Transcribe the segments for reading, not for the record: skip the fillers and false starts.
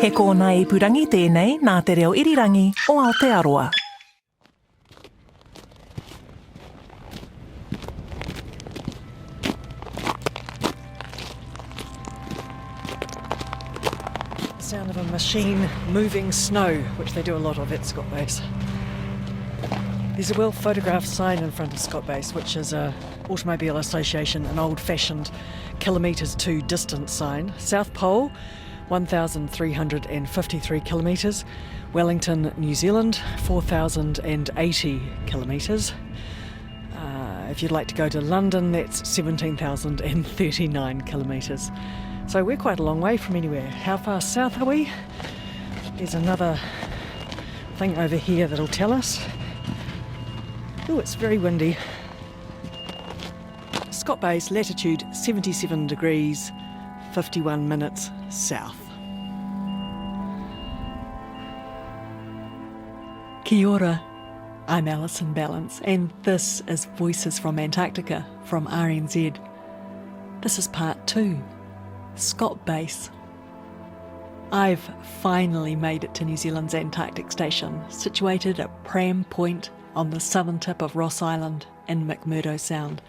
He kōna ipurangi tēnei nā te reo irirangi o Aotearoa. The sound of a machine moving snow, which they do a lot of at Scott Base. There's a well-photographed sign in front of Scott Base, which is a Automobile Association, an old-fashioned kilometres to distance sign. South Pole, 1,353 kilometres. Wellington, New Zealand, 4,080 kilometres. If you'd like to go to London, that's 17,039 kilometres. So we're quite a long way from anywhere. How far south are we? There's another thing over here that'll tell us. Oh, it's very windy. Scott Base, latitude 77 degrees, 51 minutes south. Kia ora, I'm Alison Ballance, and this is Voices from Antarctica from RNZ. This is part 2, Scott Base. I've finally made it to New Zealand's Antarctic station, situated at Pram Point on the southern tip of Ross Island in McMurdo Sound.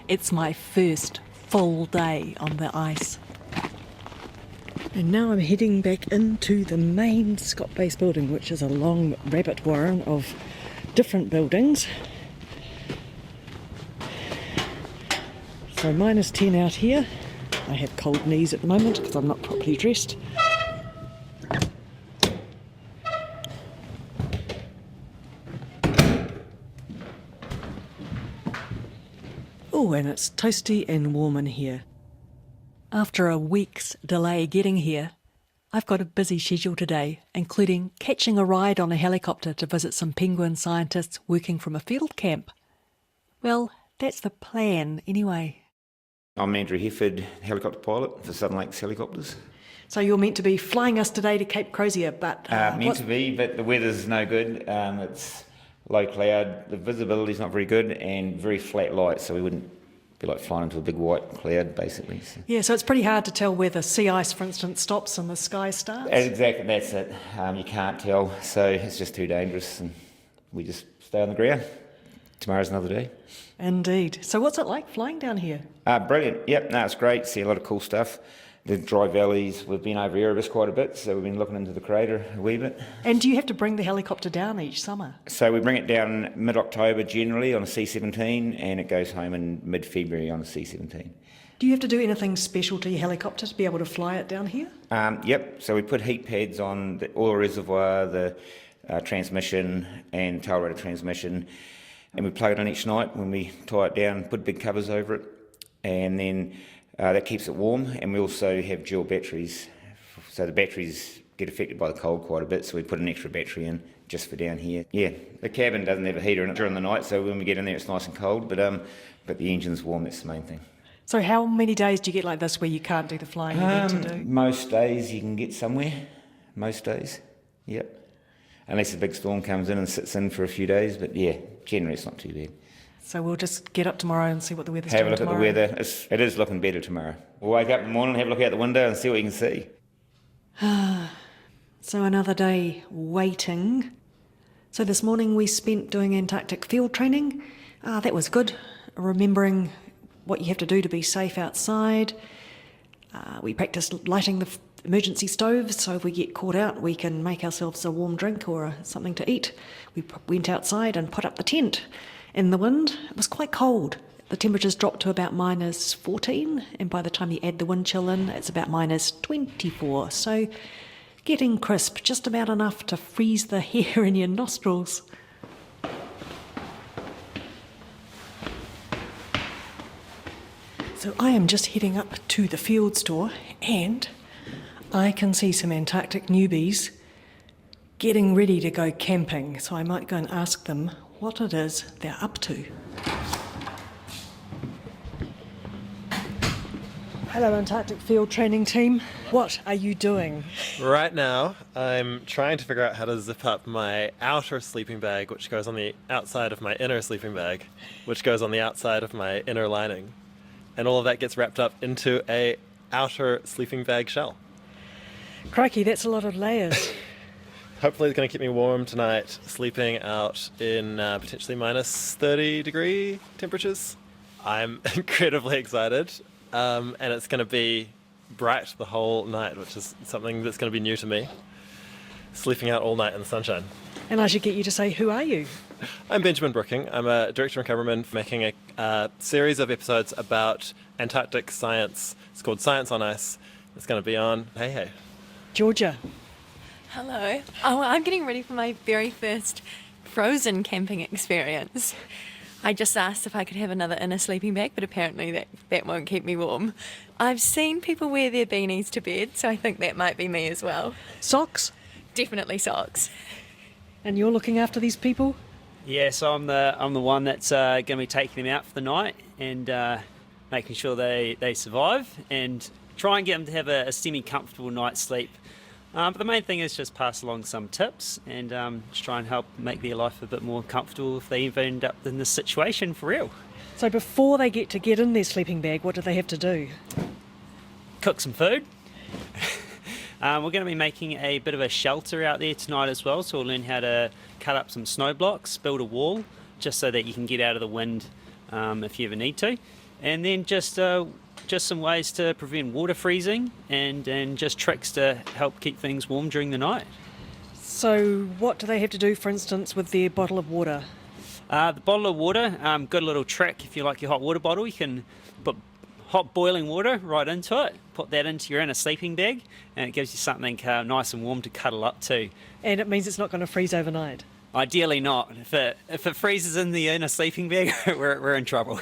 It's my first full day on the ice. And now I'm heading back into the main Scott Base building, which is a long rabbit warren of different buildings. So -10 out here. I have cold knees at the moment because I'm not properly dressed. Oh, and it's toasty and warm in here. After a week's delay getting here, I've got a busy schedule today, including catching a ride on a helicopter to visit some penguin scientists working from a field camp. Well, that's the plan anyway. I'm Andrew Hefford, helicopter pilot for Southern Lakes Helicopters. So you're meant to be flying us today to Cape Crozier, but... meant to be, but the weather's no good. It's low cloud, the visibility's not very good, and very flat light, so we wouldn't be like flying into a big white cloud, basically. So. Yeah, so it's pretty hard to tell where the sea ice, for instance, stops and the sky starts? Exactly, that's it. You can't tell, so it's just too dangerous, and we just stay on the ground. Tomorrow's another day. Indeed. So what's it like flying down here? Brilliant. Yep, no, it's great. See a lot of cool stuff. The dry valleys, we've been over Erebus quite a bit, so we've been looking into the crater a wee bit. And do you have to bring the helicopter down each summer? So we bring it down mid-October generally on a C-17, and it goes home in mid-February on a C-17. Do you have to do anything special to your helicopter to be able to fly it down here? Yep, so we put heat pads on the oil reservoir, the transmission and tail rotor transmission, and we plug it in each night when we tie it down, put big covers over it, and then that keeps it warm. And we also have dual batteries, so the batteries get affected by the cold quite a bit, so we put an extra battery in just for down here. Yeah, the cabin doesn't have a heater in it during the night, so when we get in there it's nice and cold, but the engine's warm, that's the main thing. So how many days do you get like this where you can't do the flying you need to do? Most days you can get somewhere, most days, yep. Unless a big storm comes in and sits in for a few days, but yeah, generally it's not too bad. So we'll just get up tomorrow and see what the weather's doing tomorrow. Have a look at the weather. It is looking better tomorrow. We'll wake up in the morning, have a look out the window and see what you can see. So another day waiting. So this morning we spent doing Antarctic field training. That was good, remembering what you have to do to be safe outside. We practiced lighting the emergency stoves, so if we get caught out we can make ourselves a warm drink or something to eat. We went outside and put up the tent in the wind. It was quite cold. The temperatures dropped to about -14, and by the time you add the wind chill in, it's about -24. So getting crisp, just about enough to freeze the hair in your nostrils. So I am just heading up to the field store, and I can see some Antarctic newbies getting ready to go camping, so I might go and ask them what it is they're up to. Hello, Antarctic field training team. What are you doing? Right now, I'm trying to figure out how to zip up my outer sleeping bag, which goes on the outside of my inner sleeping bag, which goes on the outside of my inner lining. And all of that gets wrapped up into a outer sleeping bag shell. Crikey, that's a lot of layers. Hopefully it's going to keep me warm tonight, sleeping out in potentially minus 30 degree temperatures. I'm incredibly excited, and it's going to be bright the whole night, which is something that's going to be new to me. Sleeping out all night in the sunshine. And I should get you to say, who are you? I'm Benjamin Brooking. I'm a director and cameraman making a series of episodes about Antarctic science. It's called Science on Ice. It's going to be on Hey Hey. Georgia. Hello. Oh, I'm getting ready for my very first frozen camping experience. I just asked if I could have another inner sleeping bag, but apparently that won't keep me warm. I've seen people wear their beanies to bed, so I think that might be me as well. Socks? Definitely socks. And you're looking after these people? Yeah, so I'm the one that's going to be taking them out for the night and making sure they survive and try and get them to have a semi-comfortable night's sleep. But the main thing is just pass along some tips and just try and help make their life a bit more comfortable if they even end up in this situation for real. So before they get in their sleeping bag, what do they have to do? Cook some food. We're going to be making a bit of a shelter out there tonight as well, so we'll learn how to cut up some snow blocks, build a wall, just so that you can get out of the wind if you ever need to. And then just some ways to prevent water freezing and just tricks to help keep things warm during the night. So what do they have to do, for instance, with their bottle of water? The bottle of water, good little trick. If you like your hot water bottle, you can put hot boiling water right into it, put that into your inner sleeping bag, and it gives you something nice and warm to cuddle up to. And it means it's not going to freeze overnight? Ideally not. If it freezes in the inner sleeping bag, we're in trouble.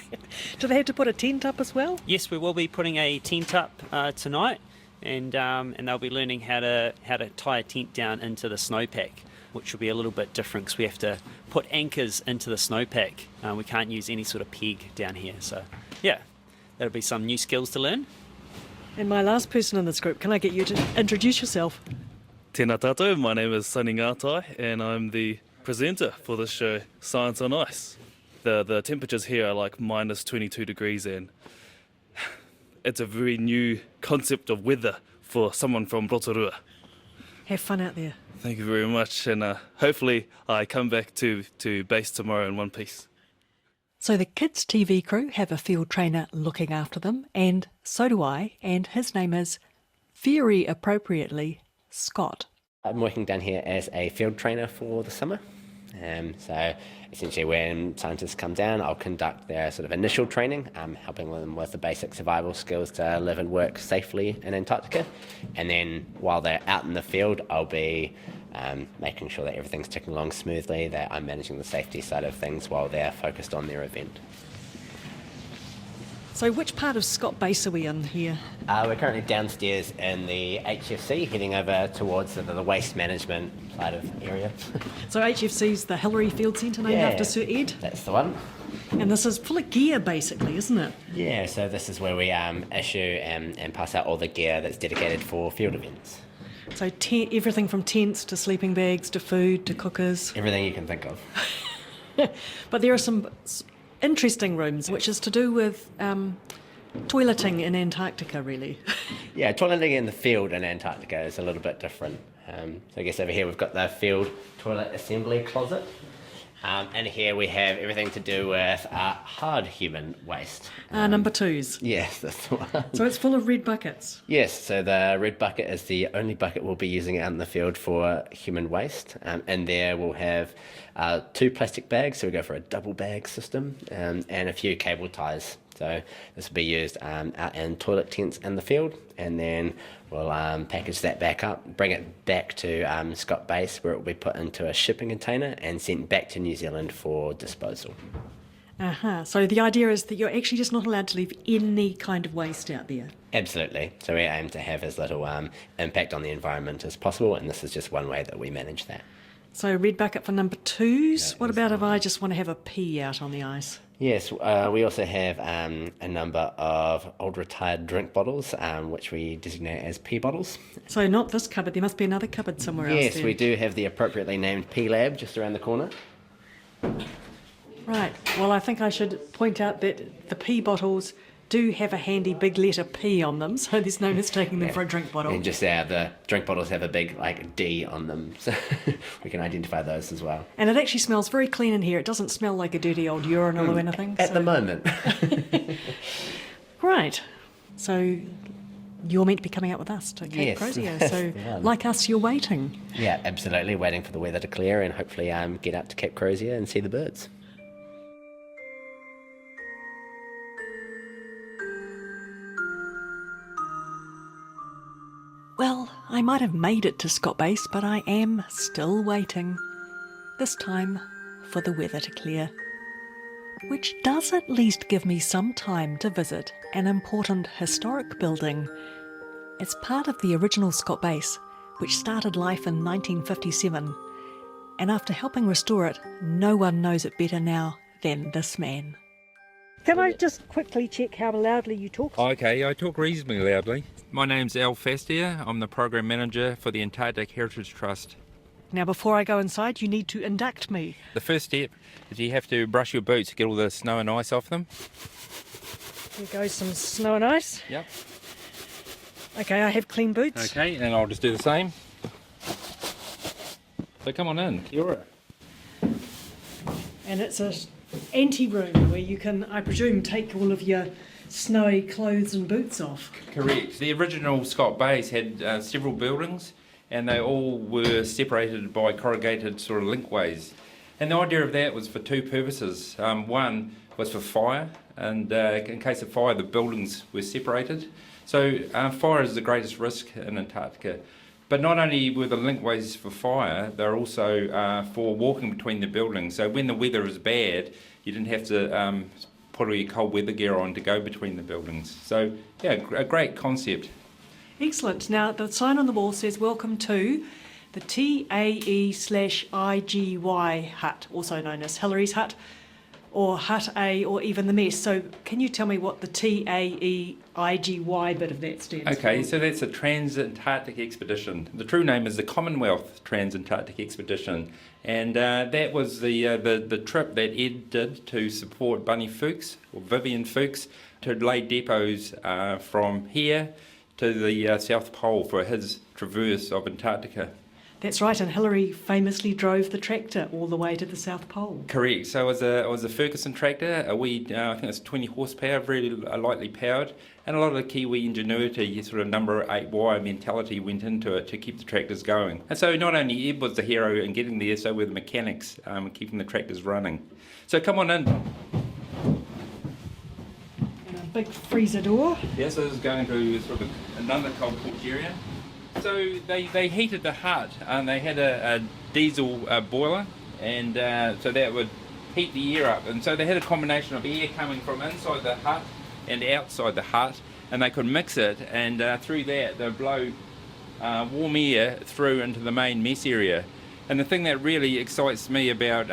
Do they have to put a tent up as well? Yes, we will be putting a tent up tonight, and they'll be learning how to tie a tent down into the snowpack, which will be a little bit different because we have to put anchors into the snowpack. We can't use any sort of peg down here, so yeah, that'll be some new skills to learn. And my last person in this group, can I get you to introduce yourself? Tēnā tātou, my name is Sunny Ngātai and I'm the presenter for the show Science on Ice. The temperatures here are like minus 22 degrees and it's a very new concept of weather for someone from Rotorua. Have fun out there. Thank you very much, and hopefully I come back to base tomorrow in one piece. So the kids' TV crew have a field trainer looking after them, and so do I, and his name is, very appropriately, Scott. I'm working down here as a field trainer for the summer. So essentially when scientists come down, I'll conduct their sort of initial training, helping them with the basic survival skills to live and work safely in Antarctica. And then while they're out in the field, I'll be making sure that everything's ticking along smoothly, that I'm managing the safety side of things while they're focused on their event. So which part of Scott Base are we in here? We're currently downstairs in the HFC, heading over towards the waste management side of area. So HFC's the Hillary Field Centre named after Sir Ed? That's the one. And this is full of gear basically, isn't it? Yeah, so this is where we issue and pass out all the gear that's dedicated for field events. So everything from tents to sleeping bags to food to cookers. Everything you can think of. But there are some interesting rooms, which is to do with toileting in Antarctica, really. Yeah, toileting in the field in Antarctica is a little bit different. So I guess over here we've got the field toilet assembly closet. And here we have everything to do with hard human waste. Number twos. Yes, that's the one. So it's full of red buckets. Yes, so the red bucket is the only bucket we'll be using out in the field for human waste. And there we'll have 2 plastic bags, so we go for a double bag system, and a few cable ties. So this will be used out in toilet tents in the field, and then we'll package that back up, bring it back to Scott Base, where it will be put into a shipping container and sent back to New Zealand for disposal. So the idea is that you're actually just not allowed to leave any kind of waste out there. Absolutely. So we aim to have as little impact on the environment as possible, and this is just one way that we manage that. So red bucket for number twos. What about if I just want to have a pee out on the ice? Yes, we also have a number of old retired drink bottles, which we designate as pee bottles. So not this cupboard, there must be another cupboard somewhere else. Yes, there. we do have the appropriately named pee lab just around the corner. Right, well I think I should point out that the pee bottles do have a handy big letter P on them, so there's no mistaking them for a drink bottle. And just the drink bottles have a big D on them, so we can identify those as well. And it actually smells very clean in here. It doesn't smell like a dirty old urinal or anything. At the moment. Right. So you're meant to be coming out with us to Cape Yes, Crozier. that's So the one. like us, you're waiting. Yeah, absolutely. Waiting for the weather to clear and hopefully get up to Cape Crozier and see the birds. Well, I might have made it to Scott Base, but I am still waiting. This time for the weather to clear. Which does at least give me some time to visit an important historic building. It's part of the original Scott Base, which started life in 1957. And after helping restore it, no one knows it better now than this man. Can I just quickly check how loudly you talk? Okay, I talk reasonably loudly. My name's Al Fastier. I'm the Program Manager for the Antarctic Heritage Trust. Now, before I go inside, you need to induct me. The first step is you have to brush your boots to get all the snow and ice off them. Here goes some snow and ice. Yep. Okay, I have clean boots. Okay, and I'll just do the same. So come on in, kia ora. And it's a ante-room where you can, I presume, take all of your snowy clothes and boots off. Correct. The original Scott Base had several buildings, and they all were separated by corrugated sort of linkways. And the idea of that was for two purposes. One was for fire, and in case of fire, the buildings were separated. So fire is the greatest risk in Antarctica. But not only were the linkways for fire, they're also for walking between the buildings. So when the weather is bad, you didn't have to put all your cold weather gear on to go between the buildings. So yeah, a great concept. Excellent. Now, the sign on the wall says, welcome to the TAE/IGY hut, also known as Hillary's hut, or Hut A, or even the mess. So can you tell me what the TAEIGY bit of that stands for? Okay, so that's a Trans-Antarctic Expedition. The true name is the Commonwealth Trans-Antarctic Expedition, and that was the trip that Ed did to support Bunny Fuchs, or Vivian Fuchs, to lay depots from here to the South Pole for his traverse of Antarctica. That's right, and Hillary famously drove the tractor all the way to the South Pole. Correct. So it was a Ferguson tractor, a wee, I think it's 20 horsepower, very lightly powered, and a lot of the Kiwi ingenuity, sort of number 8 wire mentality went into it to keep the tractors going. And so not only Ed was the hero in getting there, so were the mechanics keeping the tractors running. So come on in. And a big freezer door. Yeah, so this is going to sort of another cold porch area. So they heated the hut, and they had a diesel boiler, and so that would heat the air up. And so they had a combination of air coming from inside the hut and outside the hut, and they could mix it, and through that they'd blow warm air through into the main mess area. And the thing that really excites me about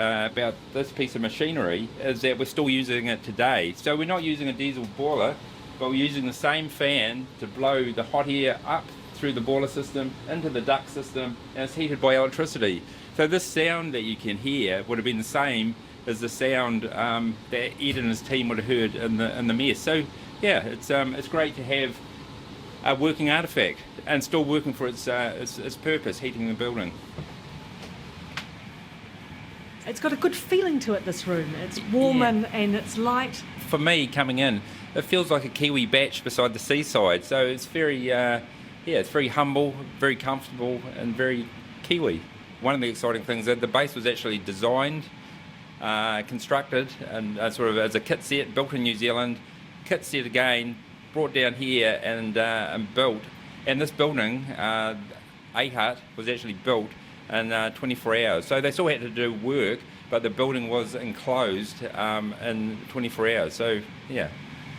this piece of machinery is that we're still using it today. So we're not using a diesel boiler, but we're using the same fan to blow the hot air up through the boiler system into the duct system, and it's heated by electricity. So this sound that you can hear would have been the same as the sound that Ed and his team would have heard in the mess. So yeah, it's great to have a working artefact and still working for its purpose, heating the building. It's got a good feeling to it, this room. It's warm and it's light. For me, coming in, it feels like a Kiwi batch beside the seaside. So it's very it's very humble, very comfortable, and very Kiwi. One of the exciting things is that the base was actually designed, constructed, and sort of as a kit set, built in New Zealand, kit set again, brought down here and built. And this building, A hut, was actually built in 24 hours. So they still had to do work, but the building was enclosed in 24 hours. So yeah.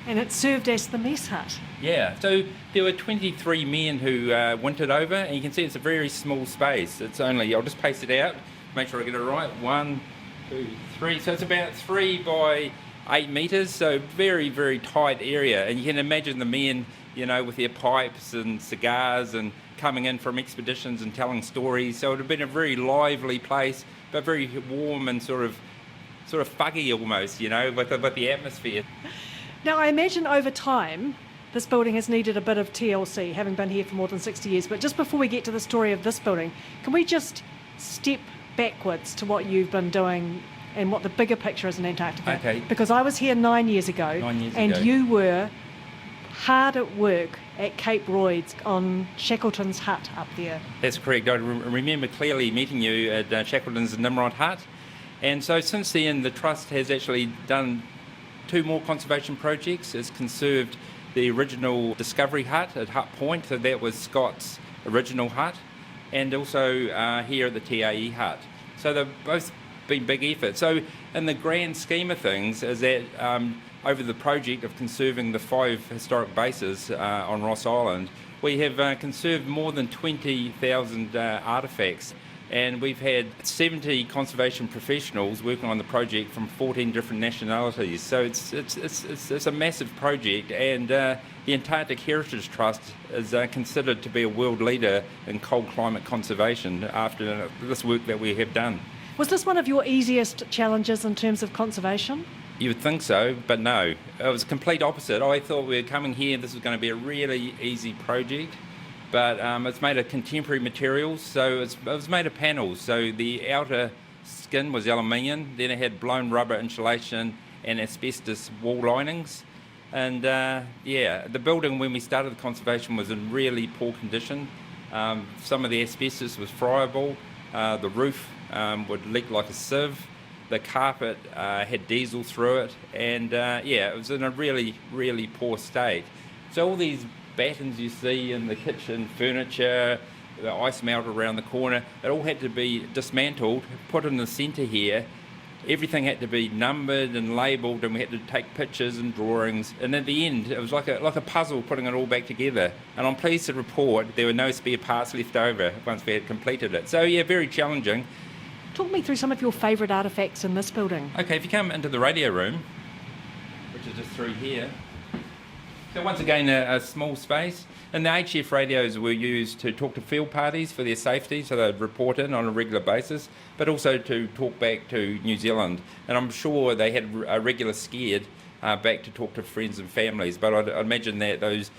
And it served as the mess hut. Yeah, so there were 23 men who wintered over, and you can see it's a very small space. It's only, I'll just pace it out, make sure I get it right. 1, 2, 3, so it's about 3 by 8 metres, so very, very tight area. And you can imagine the men, you know, with their pipes and cigars and coming in from expeditions and telling stories. So it would have been a very lively place, but very warm and sort of fuggy almost, you know, with the atmosphere. Now, I imagine over time, this building has needed a bit of TLC, having been here for more than 60 years. But just before we get to the story of this building, can we just step backwards to what you've been doing and what the bigger picture is in Antarctica? Okay. Because I was here 9 years ago. 9 years and ago. you were hard at work at Cape Royds on Shackleton's hut up there. That's correct. I remember clearly meeting you at Shackleton's Nimrod hut. And so since then, the Trust has actually done 2 more conservation projects. It's conserved the original Discovery hut at Hut Point, so that was Scott's original hut, and also here at the TAE hut. So they've both been big efforts. So in the grand scheme of things is that over the project of conserving the 5 historic bases on Ross Island, we have conserved more than 20,000 artefacts. And we've had 70 conservation professionals working on the project from 14 different nationalities. So it's a massive project, and the Antarctic Heritage Trust is considered to be a world leader in cold climate conservation after this work that we have done. Was this one of your easiest challenges in terms of conservation? You would think so, but no. It was the complete opposite. I thought we were coming here, this was going to be a really easy project. But it's made of contemporary materials, so it was made of panels. So the outer skin was aluminium, then it had blown rubber insulation and asbestos wall linings. And the building when we started the conservation was in really poor condition. Some of the asbestos was friable, the roof would leak like a sieve, the carpet had diesel through it, and it was in a really, really poor state. So all these battens you see in the kitchen furniture, the ice melt around the corner, it all had to be dismantled, put in the centre here. Everything had to be numbered and labelled, and we had to take pictures and drawings, and at the end it was like a puzzle putting it all back together. And I'm pleased to report there were no spare parts left over once we had completed it. So yeah, very challenging. Talk me through some of your favourite artefacts in this building. Okay, if you come into the radio room, which is just through here. So once again, a small space. And the HF radios were used to talk to field parties for their safety, so they'd report in on a regular basis, but also to talk back to New Zealand. And I'm sure they had a regular scared back to talk to friends and families, but I'd imagine that those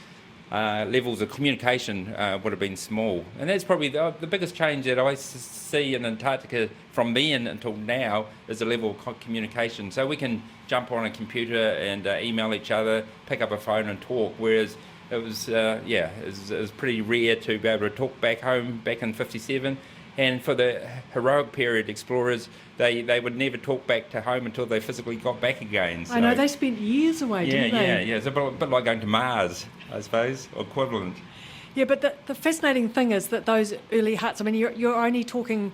levels of communication would have been small. And that's probably the biggest change that I see in Antarctica from then until now is the level of communication. So we can jump on a computer and email each other, pick up a phone and talk, whereas it was pretty rare to be able to talk back home back in 57. And for the heroic period explorers, they would never talk back to home until they physically got back again. So, I know, they spent years away, didn't they? Yeah. It's a bit like going to Mars, I suppose, or equivalent. Yeah, but the fascinating thing is that those early huts, I mean, you're only talking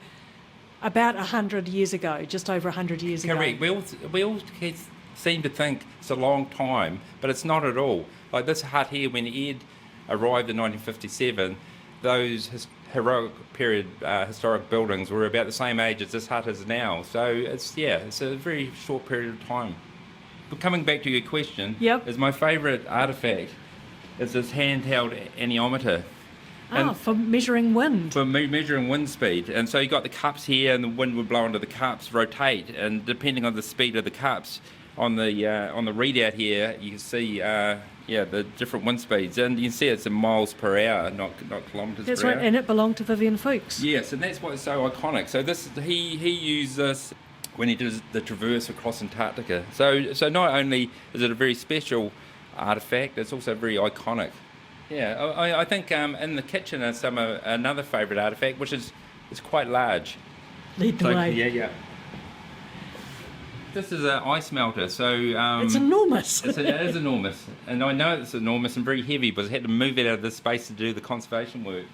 about 100 years ago, just over 100 years ago. Correct. We all seem to think it's a long time, but it's not at all. Like this hut here, when Ed arrived in 1957, those heroic period historic buildings were about the same age as this hut is now. So it's a very short period of time. But coming back to your question, is my favourite artefact is this handheld anemometer. For measuring wind. For measuring wind speed. And so you got the cups here, and the wind would blow into the cups, rotate, and depending on the speed of the cups, on the readout here, you can see the different wind speeds, and you can see it's in miles per hour, not kilometres per hour. That's right, and it belonged to Vivian Fuchs. Yes, and that's what's so iconic. So he used this when he did the traverse across Antarctica. So not only is it a very special artefact, it's also very iconic. Yeah, I think in the kitchen is another favourite artefact, which is quite large. Lead the way. Yeah. This is an ice melter, so... it's enormous. It is enormous, and I know it's enormous and very heavy, because I had to move it out of this space to do the conservation work.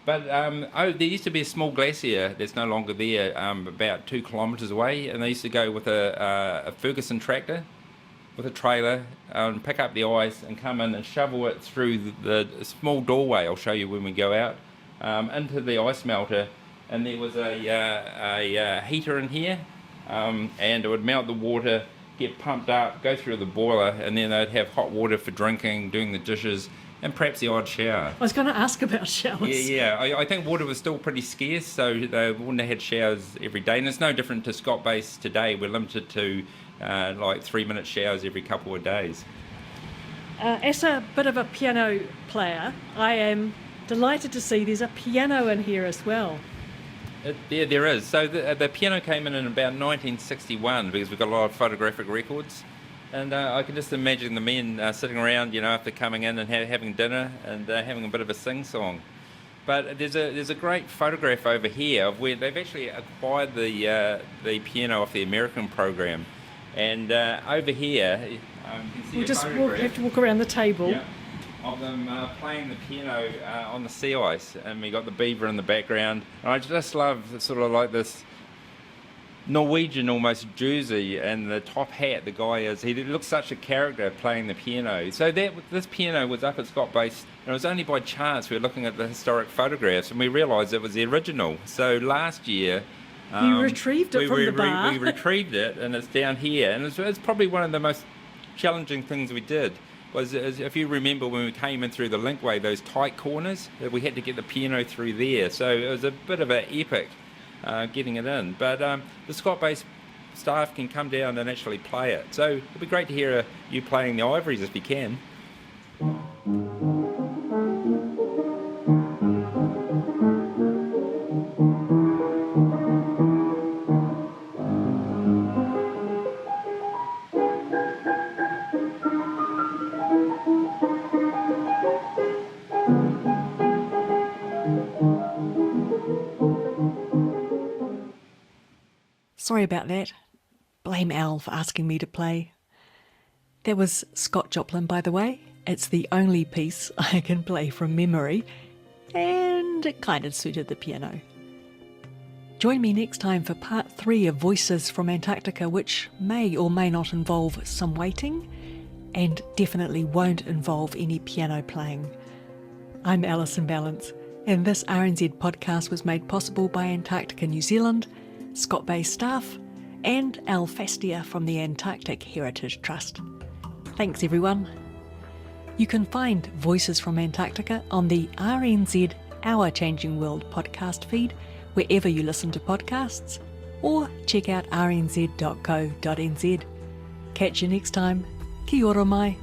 But there used to be a small glacier that's no longer there, about 2 kilometres away, and they used to go with a Ferguson tractor with a trailer and pick up the ice and come in and shovel it through the small doorway, I'll show you when we go out, into the ice melter, and there was a heater in here, and it would melt the water, get pumped up, go through the boiler, and then they'd have hot water for drinking, doing the dishes, and perhaps the odd shower. I was going to ask about showers. Yeah. I think water was still pretty scarce, so they wouldn't have had showers every day. And it's no different to Scott Base today. We're limited to 3-minute showers every couple of days. As a bit of a piano player, I am delighted to see there's a piano in here as well. Yeah, there is. So the piano came in about 1961 because we've got a lot of photographic records. And I can just imagine the men sitting around, after coming in and having dinner and having a bit of a sing-song. But there's a great photograph over here of where they've actually acquired the piano off the American program. And over here, you can see We'll have to walk around the table. Yeah, of them playing the piano on the sea ice. And we got the beaver in the background. And I just love sort of like this Norwegian almost jersey and the top hat the guy is. He looks such a character playing the piano. So this piano was up at Scott Base, and it was only by chance we were looking at the historic photographs and we realised it was the original. So last year You retrieved it from the bar. We retrieved it, and it's down here, and it's probably one of the most challenging things we did. Was if you remember when we came in through the linkway, those tight corners, that we had to get the piano through there. So it was a bit of an epic getting it in. But the Scott Base staff can come down and actually play it. So it'd be great to hear you playing the ivories if you can. Sorry about that. Blame Al for asking me to play. That was Scott Joplin, by the way. It's the only piece I can play from memory, and it kind of suited the piano. Join me next time for part 3 of Voices from Antarctica, which may or may not involve some waiting, and definitely won't involve any piano playing. I'm Alison Ballance, and this RNZ podcast was made possible by Antarctica New Zealand, Scott Base staff, and Al Fastia from the Antarctic Heritage Trust. Thanks everyone. You can find Voices from Antarctica on the RNZ Our Changing World podcast feed wherever you listen to podcasts, or check out rnz.co.nz. Catch you next time. Kia ora mai.